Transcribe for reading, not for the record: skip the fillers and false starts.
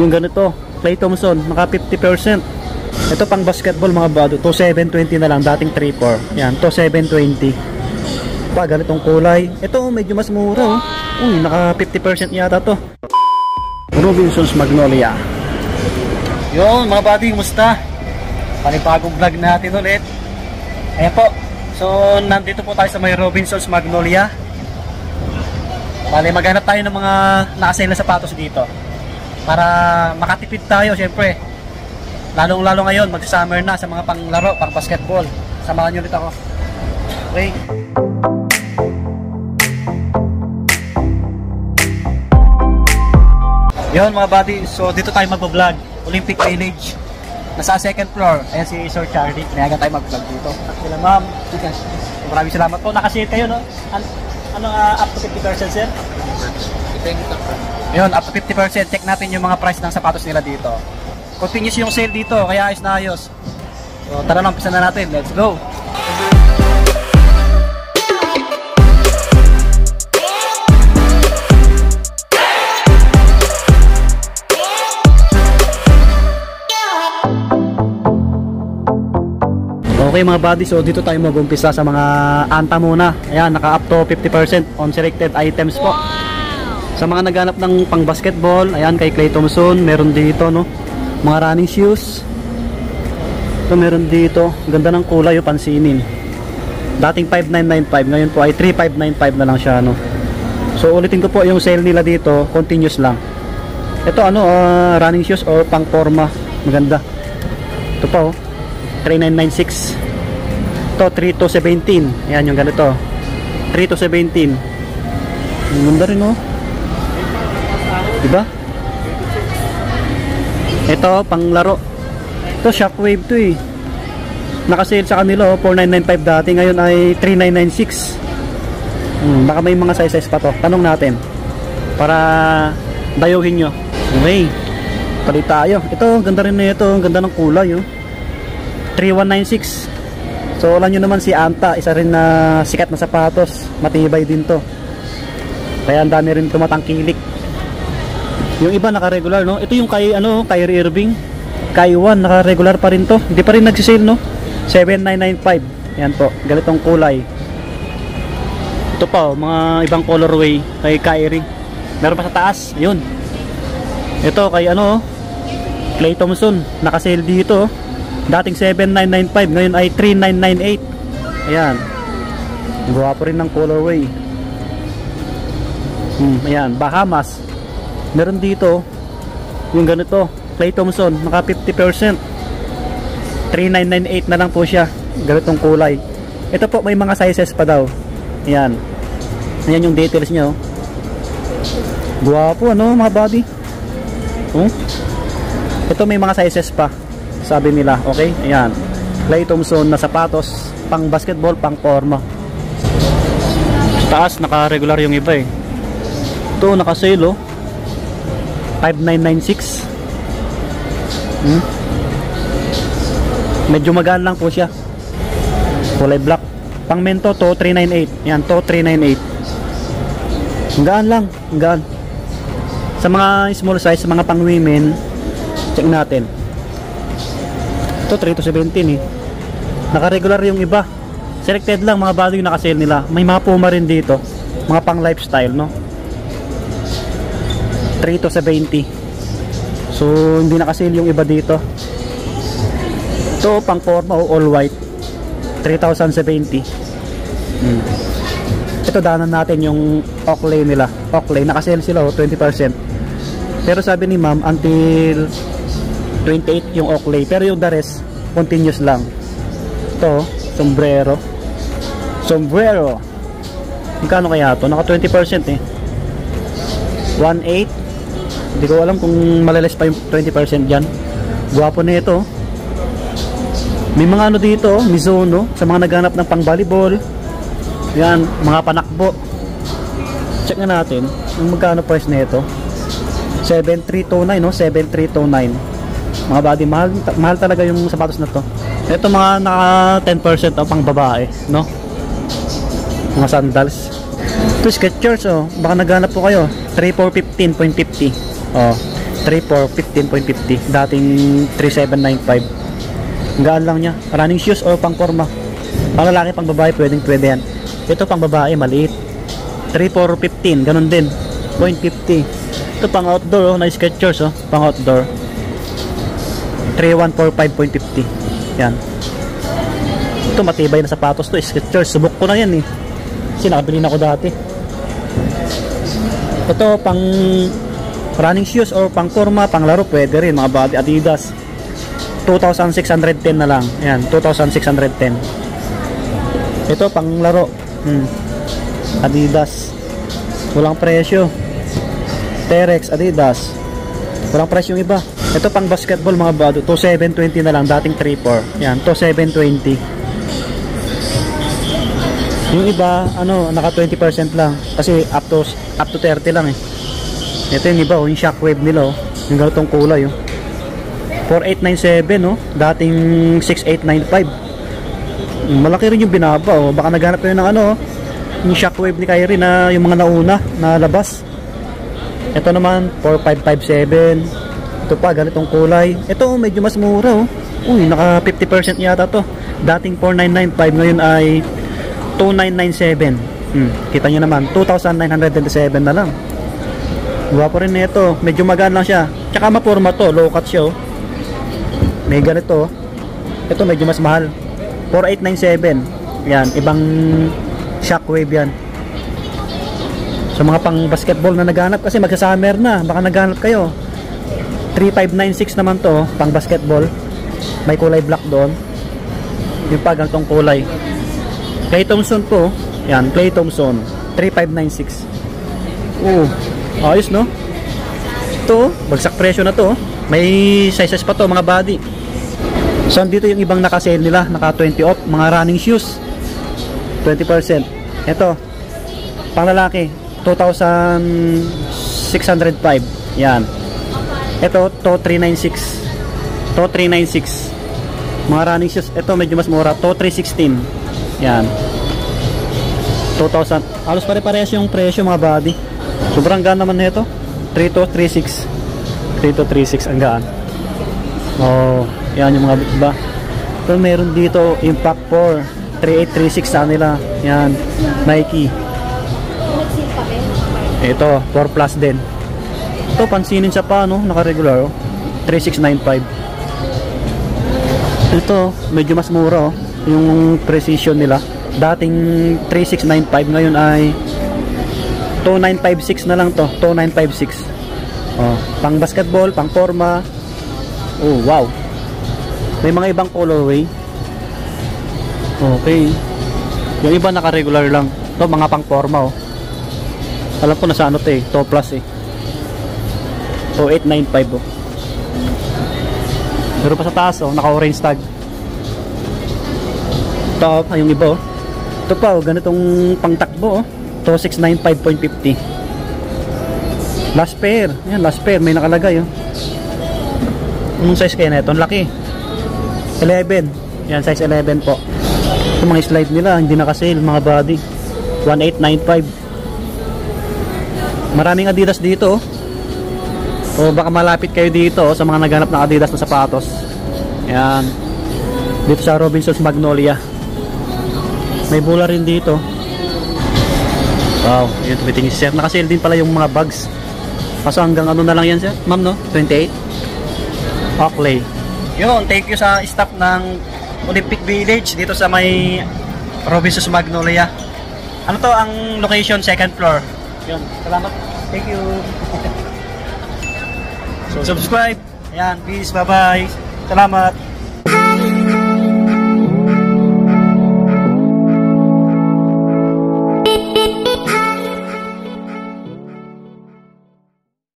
Yung ganito, Klay Thompson, naka 50%. Ito pang basketball mga bado, to 720 na lang, dating 3.4. Yan, to 720. Pa, ganitong kulay. Ito medyo mas mura, oh. Uy, naka 50% yata to. Robinsons Magnolia. Yun mga buddy, kumusta? Panibagong vlog natin ulit. Ayan po. So, nandito po tayo sa may Robinsons Magnolia. Bale, maghanap tayo ng mga nakasale na sapatos dito. Para makatipid tayo, syempre. Lalong-lalo ngayon, mag-summer na sa mga panglaro, pang basketball. Samahan nyo ulit ako. Okay. Yun mga buddy, so dito tayo mag-vlog. Olympic Village. Nasa second floor. Ayan si Sir Charlie. Pinayagan tayo mag-vlog dito. At sila ma'am. Maraming salamat po. Nakasale kayo, no? Up to 50% sir? Yun, up to 50%. Check natin yung mga price ng sapatos nila dito. Continuous yung sale dito, kaya ayos na ayos. So tara na, umpisa na natin. Let's go! Okay mga buddy, so dito tayo mag-umpisa sa mga anta muna. Ayan, naka up to 50% on selected items po. Sa mga naghanap ng pang basketball, ayan kay Klay Thompson, meron dito no, mga running shoes. Ito meron dito, ganda ng kulay, yung pansinin. Dating 5,995, ngayon po ay 3,595 na lang siya no. So ulitin ko po yung sale nila dito, continuous lang. Ito ano, running shoes or pang forma, maganda. Ito pa oh, 3,996. Ito 3 to 17. Ayan yung ganito, 3 to 17. Ang ganda rin oh, diba? Ito pang laro. Ito Shockwave to eh. Nakasale sa kanila oh, 4,995 dati, ngayon ay 3,996. Baka may mga size pa to, tanong natin para dayuhin nyo. Okay, palit tayo. Ito ganda rin na ito, ang ganda ng kulay oh, 3,196. So alam nyo naman si Anta, isa rin na sikat na sapatos, matibay din to, kaya ang dami rin tumatangkilik. Yung iba naka-regular no. Ito yung kay ano, Kyrie Irving, Kai 1, naka-regular pa rin to, hindi pa rin nag-sale no. 7,995. Yan po, ganitong kulay. Ito pa oh, mga ibang colorway kay Kyrie. Meron pa sa taas, yun. Ito kay ano, Klay Thompson, naka-sale dito. Dating 7,995, ngayon ay 3,998. Ayan. Guwapo rin ng colorway. Ayan, Bahamas. Meron dito yung ganito, Klay Thompson, naka 50%. 3,998 na lang po siya. Ganitong kulay. Ito po may mga sizes pa daw. Ayan. Ayan yung details niya oh. Guwapo ano mga buddy. Ito may mga sizes pa, sabi nila. Okay, ayan, Klay Thompson na sapatos, pang basketball, pang forma. Taas naka-regular yung iba eh. Ito naka-sale oh, 5,996. Medyo magaan lang po siya, kulay black. Pang mento to 398. Yan to 398. Gaan lang, gaan. Sa mga small size, sa mga pang women, check natin. Ito 3 to 17 eh. Naka-regular yung iba. Selected lang mga bago yung naka-sale nila. May mga Puma rin dito, mga pang lifestyle no. 3 to 70. So hindi naka-sale yung iba dito. Ito pang forma o all white, 3,070. Ito danan natin yung Oakley nila. Oakley naka-sale sila oh, 20%. Pero sabi ni ma'am until 28 yung Oakley, pero yung the rest continuous lang. Ito sombrero. Magkano kaya to? Naka 20% eh, 1,800. Hindi ko alam kung malales pa yung 20% dyan. Guwapo na ito. May mga ano dito, Mizuno, sa mga naghanap ng pang volleyball. Yan, mga panakbo. Check na natin yung magkano price na ito. 7,329 no, 7,329. Mga buddy, mahal talaga yung sapatos na to. Ito mga naka 10% o pang babae no, mga sandals. Ito Skechers oh, baka naghanap po kayo, 3,415.50. oh, 3.4, 15.50. Dating 3.795. Gaan lang niya. Running shoes o pang forma. Pang lalaki, pang babae, pwede yan. Ito pang babae, maliit. 3.4, 15. Ganun din. 0.50. Ito pang outdoor, na Skechers, pang outdoor. 3.145.50. Yan. Ito matibay na sapatos to, Skechers. Subok ko na yan eh. Kasi nakabili na ako dati. Ito pang running shoes or pang forma, pang laro, pwede rin mga body. Adidas 2,610 na lang. Ayan, 2,610. Ito pang laro, Adidas, walang presyo. Terex, Adidas, walang presyo yung iba. Ito pang basketball mga body, 2,720 na lang, dating 3,400. Ayan, 2,720. Yung iba, naka 20% lang. Kasi up to 30 lang eh. Ito yung iba, yung Shockwave nila, yung ganitong kulay, 4897, dating 6895. Malaki rin yung binaba, baka naghanap kayo ng yung Shockwave ni Kyrie na yung mga nauna na labas. Ito naman 4557. Ito pa, ganitong kulay. Ito medyo mas mura, uy, naka 50% yata to. Dating 4995, ngayon ay 2997. Kita nyo naman, 2,927 na lang. Gwapo rin nito, medyo magaan lang siya. Tsaka mapurma to, low cut siya. May ganito. Ito medyo mas mahal, 4897. Yan, ibang Shockwave yan. So mga pang basketball na naghanap, kasi magsa-summer na, baka naghanap kayo. 3596 naman to, pang basketball. May kulay black doon. Yung pa ganitong kulay. Clay Thompson po. Yan, Clay Thompson 3596. Ayos no. Ito, bagsak presyo na to. May sizes pa to mga body. So dito yung ibang naka-sale nila, naka 20 off, mga running shoes 20%. Ito pang lalaki 2,605. Yan. Ito to 396. To 396. Mga running shoes. Ito medyo mas mura, to 316. Yan, 2,000. Halos pare-parehas yung presyo mga body. Sobrang gaan naman nito. 3236. 3236 ang gaan. Yan yung mga iba. Pero meron dito Impact 4 3836 sa nila. Yan, Nike. Ito 4 plus din. Ito pansinin sa pa, naka-regular, 3695. Ito medyo mas mura, yung precision nila. Dating 3695, ngayon ay 2956 na lang to. 2956. Pang basketball, pang forma. Wow. May mga ibang colorway. Okay. Yung iba naka-regular lang. To mga pang forma, Alam ko nasa to eh, to plus eh. To 895 Pero pa sa taas, naka-orange tag. Ito, yung iba, ito pa, ganitong pangtakbo, to 695.50. Last pair. Yan, last pair, may nakalagay, Anong size kaya na ito? Ang laki. 11. Yan, size 11 po. Ito mga slide nila, hindi naka-sale, mga body. 1895. Maraming Adidas dito, O baka malapit kayo dito sa mga naghanap ng Adidas na sapatos. Yan. Dito sa Robinsons Magnolia. May bula rin dito. Wow, yun tumitingin si sir. Nakasale din pala yung mga bags. Kaso hanggang ano na lang yan sir? Ma'am no? 28? Oakley. Yun, thank you sa staff ng Olympic Village dito sa may Robinsons Magnolia. Ano to ang location? Second floor. Yun, salamat. Thank you. So subscribe. Ayan, peace, bye bye. Salamat.